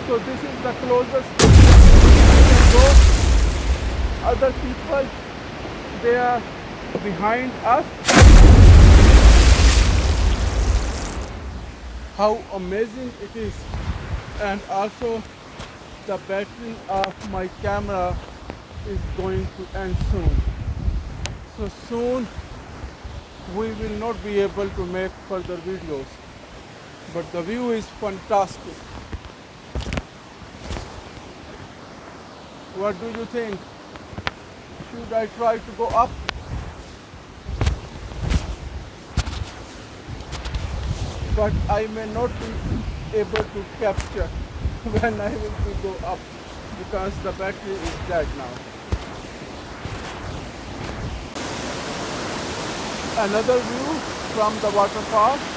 So this is the closest we can go. Other people, they are behind us. How amazing it is. And also the battery of my camera is going to end soon. So soon we will not be able to make further videos. But the view is fantastic. What do you think? Should I try to go up? But I may not be able to capture when I will go up because the battery is dead now. Another view from the waterfall.